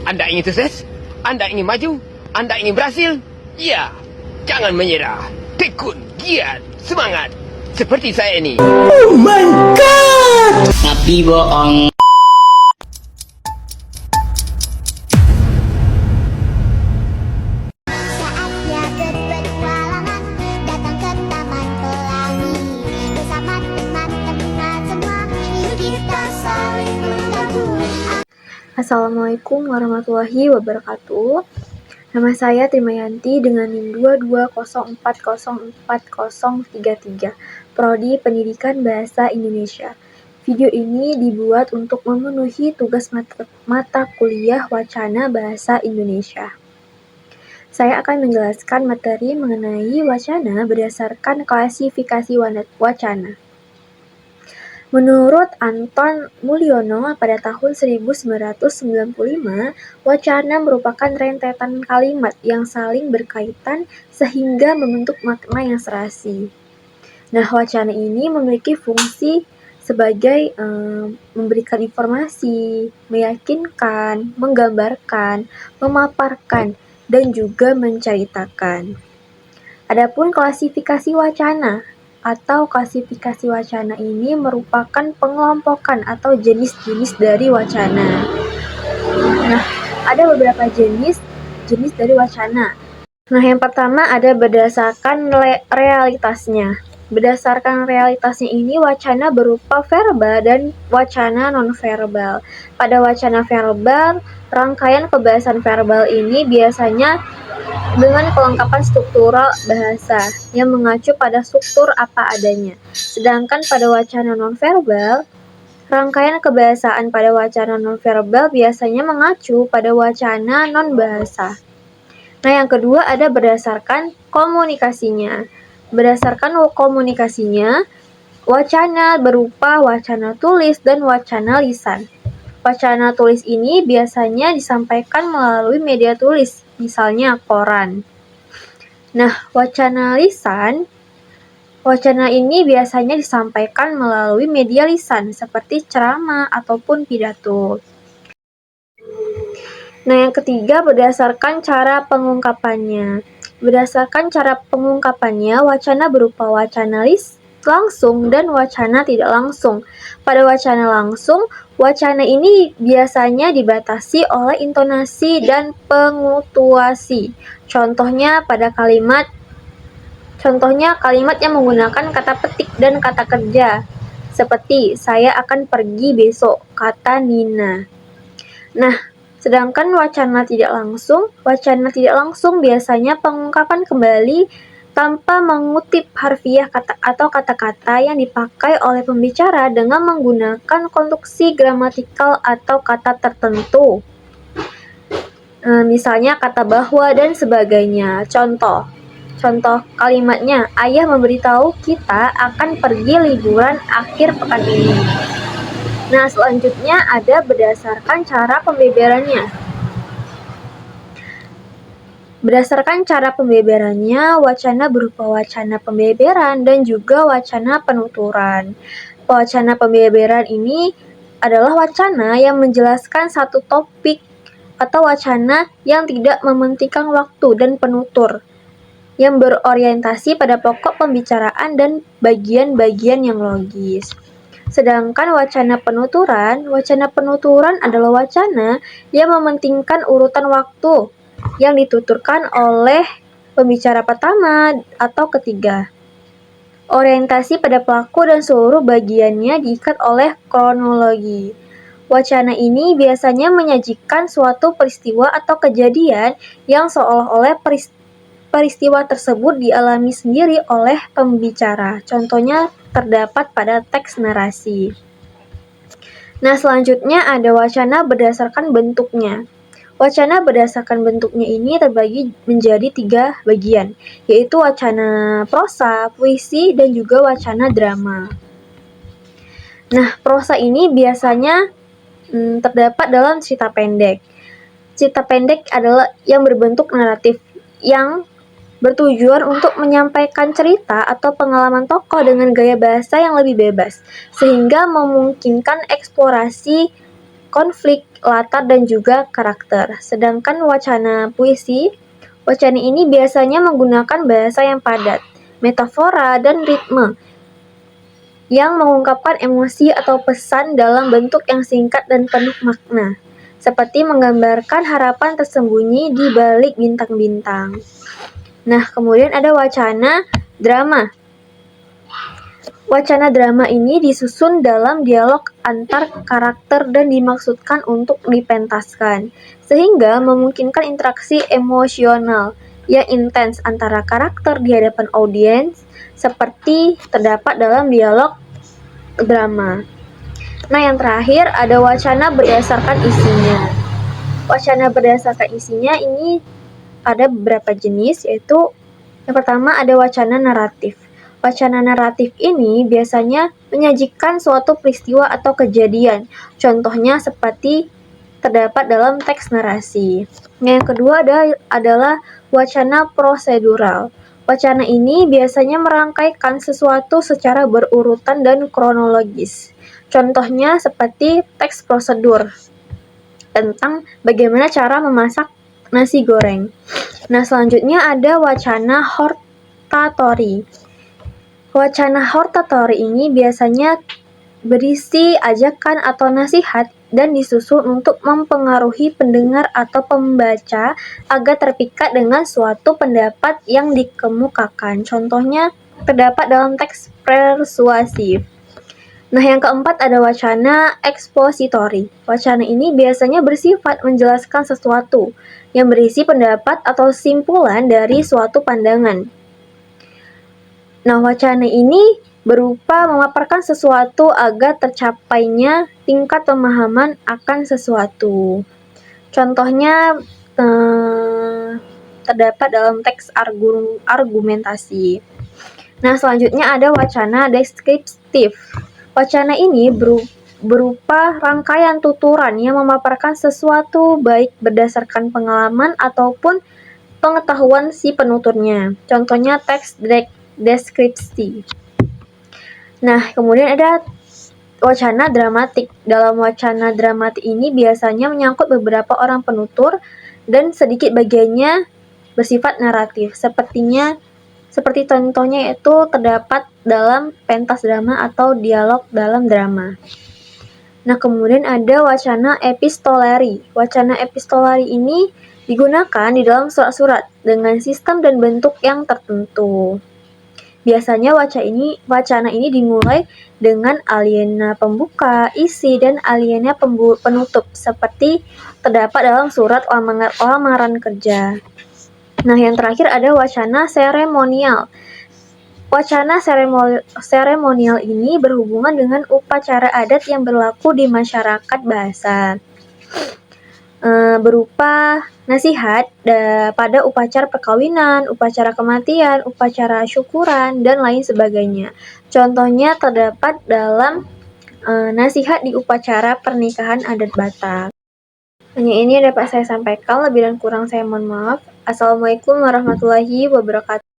Anda ingin sukses? Anda ingin maju? Anda ingin berhasil? Ya, jangan menyerah. Tekun, giat, semangat. Seperti saya ini. Oh my god! Nabi bohong. Saatnya berpetualangan, datang ke taman pelangi. Bersama teman-teman semua, yuk kita saling menggabung. Assalamualaikum warahmatullahi wabarakatuh. Nama saya Trimayanti dengan NIM 2204040033, Prodi Pendidikan Bahasa Indonesia. Video ini dibuat untuk memenuhi tugas mata kuliah Wacana Bahasa Indonesia. Saya akan menjelaskan materi mengenai wacana berdasarkan klasifikasi wacana. Menurut Anton Mulyono pada tahun 1995, wacana merupakan rentetan kalimat yang saling berkaitan sehingga membentuk makna yang serasi. Nah, wacana ini memiliki fungsi sebagai memberikan informasi, meyakinkan, menggambarkan, memaparkan, dan juga menceritakan. Adapun klasifikasi wacana atau klasifikasi wacana ini merupakan pengelompokan atau jenis-jenis dari wacana. Nah, ada beberapa jenis dari wacana. Nah, yang pertama ada berdasarkan realitasnya. Berdasarkan realitasnya ini wacana berupa verbal dan wacana non-verbal. Pada wacana verbal, rangkaian kebahasan verbal ini biasanya dengan kelengkapan struktural bahasa yang mengacu pada struktur apa adanya. Sedangkan pada wacana nonverbal, rangkaian kebahasaan pada wacana nonverbal biasanya mengacu pada wacana non-bahasa. Nah, yang kedua ada berdasarkan komunikasinya. Berdasarkan komunikasinya, wacana berupa wacana tulis dan wacana lisan. Wacana tulis ini biasanya disampaikan melalui media tulis, misalnya koran. Nah, wacana lisan, wacana ini biasanya disampaikan melalui media lisan, seperti ceramah ataupun pidato. Nah, yang ketiga berdasarkan cara pengungkapannya. Berdasarkan cara pengungkapannya, wacana berupa wacana langsung dan wacana tidak langsung. Pada wacana langsung, wacana ini biasanya dibatasi oleh intonasi dan pengtuasi. Contohnya kalimat yang menggunakan kata petik dan kata kerja. Seperti, saya akan pergi besok, kata Nina. Nah, sedangkan wacana tidak langsung biasanya pengungkapan kembali tanpa mengutip harfiah atau kata-kata yang dipakai oleh pembicara dengan menggunakan konstruksi gramatikal atau kata tertentu. Misalnya kata bahwa dan sebagainya. Contoh kalimatnya, ayah memberitahu kita akan pergi liburan akhir pekan ini. Nah, selanjutnya ada berdasarkan cara pembeberannya. Berdasarkan cara pembeberannya, wacana berupa wacana pembeberan dan juga wacana penuturan. Wacana pembeberan ini adalah wacana yang menjelaskan satu topik atau wacana yang tidak mementingkan waktu dan penutur, yang berorientasi pada pokok pembicaraan dan bagian-bagian yang logis. Sedangkan wacana penuturan adalah wacana yang mementingkan urutan waktu yang dituturkan oleh pembicara pertama atau ketiga. Orientasi pada pelaku dan seluruh bagiannya diikat oleh kronologi. Wacana ini biasanya menyajikan suatu peristiwa atau kejadian yang seolah-olah peristiwa tersebut dialami sendiri oleh pembicara. Contohnya terdapat pada teks narasi. Nah, selanjutnya ada wacana berdasarkan bentuknya. Wacana berdasarkan bentuknya ini terbagi menjadi 3 bagian, yaitu wacana prosa, puisi, dan juga wacana drama. Nah, prosa ini biasanya terdapat dalam cerita pendek. Cerita pendek adalah yang berbentuk naratif, yang bertujuan untuk menyampaikan cerita atau pengalaman tokoh dengan gaya bahasa yang lebih bebas, sehingga memungkinkan eksplorasi konflik, latar, dan juga karakter. Sedangkan wacana puisi, wacana ini biasanya menggunakan bahasa yang padat, metafora, dan ritme yang mengungkapkan emosi atau pesan dalam bentuk yang singkat dan penuh makna, seperti menggambarkan harapan tersembunyi di balik bintang-bintang. Nah, kemudian ada wacana drama. Wacana drama ini disusun dalam dialog antar karakter dan dimaksudkan untuk dipentaskan, sehingga memungkinkan interaksi emosional yang intens antara karakter di hadapan audiens, seperti terdapat dalam dialog drama. Nah, yang terakhir ada wacana berdasarkan isinya. Wacana berdasarkan isinya ini ada beberapa jenis, yaitu yang pertama ada wacana naratif. Wacana naratif ini biasanya menyajikan suatu peristiwa atau kejadian. Contohnya seperti terdapat dalam teks narasi. Yang kedua adalah wacana prosedural. Wacana ini biasanya merangkaikan sesuatu secara berurutan dan kronologis. Contohnya seperti teks prosedur tentang bagaimana cara memasak nasi goreng. Nah, selanjutnya ada wacana hortatory. Wacana hortatory ini biasanya berisi ajakan atau nasihat dan disusun untuk mempengaruhi pendengar atau pembaca agar terpikat dengan suatu pendapat yang dikemukakan. Contohnya terdapat dalam teks persuasif. Nah, yang keempat ada wacana expository. Wacana ini biasanya bersifat menjelaskan sesuatu yang berisi pendapat atau simpulan dari suatu pandangan. Nah, wacana ini berupa memaparkan sesuatu agar tercapainya tingkat pemahaman akan sesuatu. Contohnya terdapat dalam teks argumentasi. Nah, selanjutnya ada wacana deskriptif. Wacana ini berupa rangkaian tuturan yang memaparkan sesuatu baik berdasarkan pengalaman ataupun pengetahuan si penuturnya. Contohnya teks deskripsi. Nah, kemudian ada wacana dramatik. Dalam wacana dramatik ini biasanya menyangkut beberapa orang penutur dan sedikit bagiannya bersifat naratif. Seperti contohnya itu terdapat dalam pentas drama atau dialog dalam drama. Nah, kemudian ada wacana epistolari. Wacana epistolari ini digunakan di dalam surat-surat dengan sistem dan bentuk yang tertentu. Biasanya wacana ini dimulai dengan aliena pembuka, isi, dan aliena penutup, seperti terdapat dalam surat lamaran kerja. Nah, yang terakhir ada wacana seremonial. Wacana seremonial ini berhubungan dengan upacara adat yang berlaku di masyarakat bahasa. Berupa nasihat pada upacara perkawinan, upacara kematian, upacara syukuran, dan lain sebagainya. Contohnya terdapat dalam nasihat di upacara pernikahan adat Batak. Hanya ini dapat saya sampaikan, lebih dan kurang saya mohon maaf. Assalamualaikum warahmatullahi wabarakatuh.